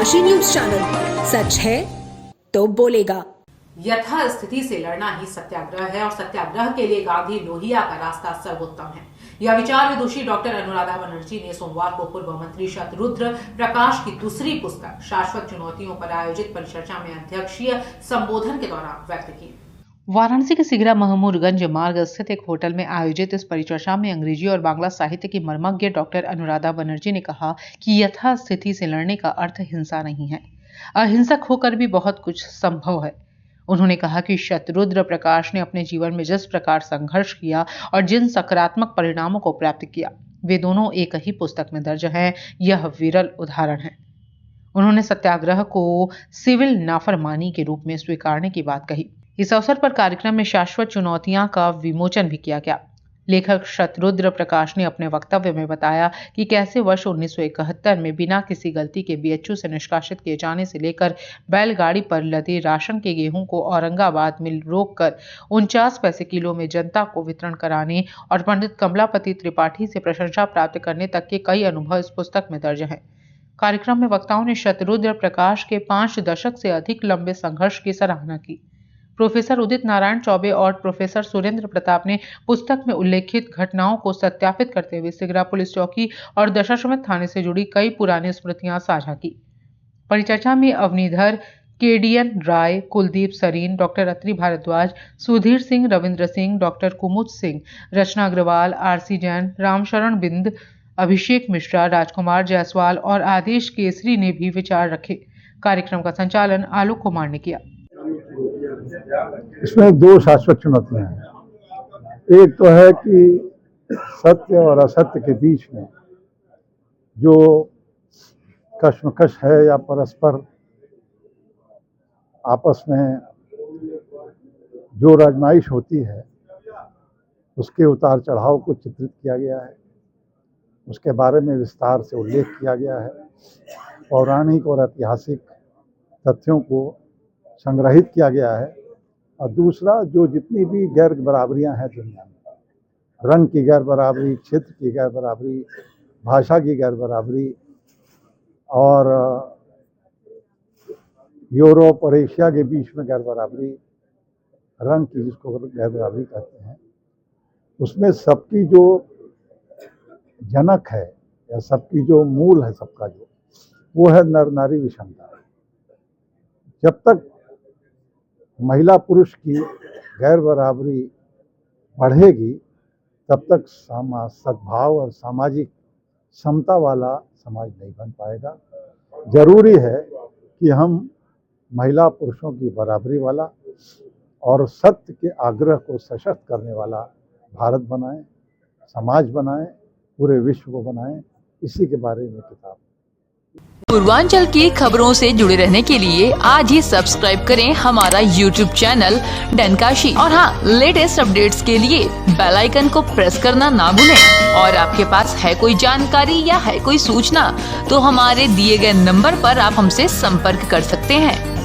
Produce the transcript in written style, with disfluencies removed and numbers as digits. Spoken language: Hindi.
काशी न्यूज चैनल, सच है तो बोलेगा। यथास्थिति से लड़ना ही सत्याग्रह है और सत्याग्रह के लिए गांधी लोहिया का रास्ता सर्वोत्तम है। यह विचार विदुषी डॉक्टर अनुराधा बनर्जी ने सोमवार को पूर्व मंत्री शतरुद्र प्रकाश की दूसरी पुस्तक शाश्वत चुनौतियों पर आयोजित परिचर्चा में अध्यक्षीय संबोधन के दौरान व्यक्त की। वाराणसी के सिगरा महमूदगंज मार्ग स्थित एक होटल में आयोजित इस परिचर्चा में अंग्रेजी और बांग्ला साहित्य की मर्मज्ञ डॉक्टर अनुराधा बनर्जी ने कहा कि यथास्थिति से लड़ने का अर्थ हिंसा नहीं है, अहिंसक होकर भी बहुत कुछ संभव है। उन्होंने कहा कि शतरुद्र प्रकाश ने अपने जीवन में जिस प्रकार संघर्ष किया और जिन सकारात्मक परिणामों को प्राप्त किया, वे दोनों एक ही पुस्तक में दर्ज हैं। यह विरल उदाहरण है। उन्होंने सत्याग्रह को सिविल नाफरमानी के रूप में स्वीकारने की बात कही। इस अवसर पर कार्यक्रम में शाश्वत चुनौतियां का विमोचन भी किया गया। लेखक शतरुद्र प्रकाश ने अपने वक्तव्य में बताया कि कैसे वर्ष 1971 में बिना किसी गलती के बीएचयू से निष्कासित किए जाने से लेकर बैलगाड़ी पर लदे राशन के गेहूं को औरंगाबाद में रोककर 49 पैसे किलो में जनता को वितरण कराने और पंडित कमलापति त्रिपाठी से प्रशंसा प्राप्त करने तक के कई अनुभव इस पुस्तक में दर्ज हैं। कार्यक्रम में वक्ताओं ने शतरुद्र प्रकाश के 5 दशक से अधिक लंबे संघर्ष की सराहना की। प्रोफेसर उदित नारायण चौबे और प्रोफेसर सुरेंद्र प्रताप ने पुस्तक में उल्लेखित घटनाओं को सत्यापित करते हुए सिगरा पुलिस चौकी और दशाश्वमेध थाने से जुड़ी कई पुरानी स्मृतियां साझा की। परिचर्चा में अवनीधर, केडीएन राय, कुलदीप सरीन, डॉक्टर अत्रि भारद्वाज, सुधीर सिंह, रविंद्र सिंह, डॉक्टर कुमुद सिंह, रचना अग्रवाल, आरसी जैन, रामशरण बिंद, अभिषेक मिश्रा, राजकुमार जायसवाल और आदेश केसरी ने भी विचार रखे। कार्यक्रम का संचालन आलोक कुमार ने किया। इसमें 2 शाश्वत चुनौतियां हैं। एक तो है कि सत्य और असत्य के बीच में जो कश्मकश है या परस्पर आपस में जो राजमाइश होती है, उसके उतार चढ़ाव को चित्रित किया गया है। उसके बारे में विस्तार से उल्लेख किया गया है। पौराणिक और ऐतिहासिक तथ्यों को संग्रहित किया गया है। और दूसरा, जो जितनी भी गैर बराबरियां हैं दुनिया में, रंग की गैर बराबरी, क्षेत्र की गैर बराबरी, भाषा की गैर बराबरी और यूरोप और एशिया के बीच में गैर बराबरी, रंग की जिसको गैर बराबरी कहते हैं, उसमें सबकी जो जनक है या सबकी जो मूल है, सबका जो वो है नर नारी विषमता। जब तक महिला पुरुष की गैर बराबरी बढ़ेगी, तब तक सद्भाव और सामाजिक समता वाला समाज नहीं बन पाएगा। जरूरी है कि हम महिला पुरुषों की बराबरी वाला और सत्य के आग्रह को सशक्त करने वाला भारत बनाएं, समाज बनाएं, पूरे विश्व को बनाएं। इसी के बारे में किताब। पूर्वांचल की खबरों से जुड़े रहने के लिए आज ही सब्सक्राइब करें हमारा YouTube चैनल डनकाशी और हाँ, लेटेस्ट अपडेट्स के लिए बेल आइकन को प्रेस करना ना भूलें। और आपके पास है कोई जानकारी या है कोई सूचना, तो हमारे दिए गए नंबर पर आप हमसे संपर्क कर सकते हैं।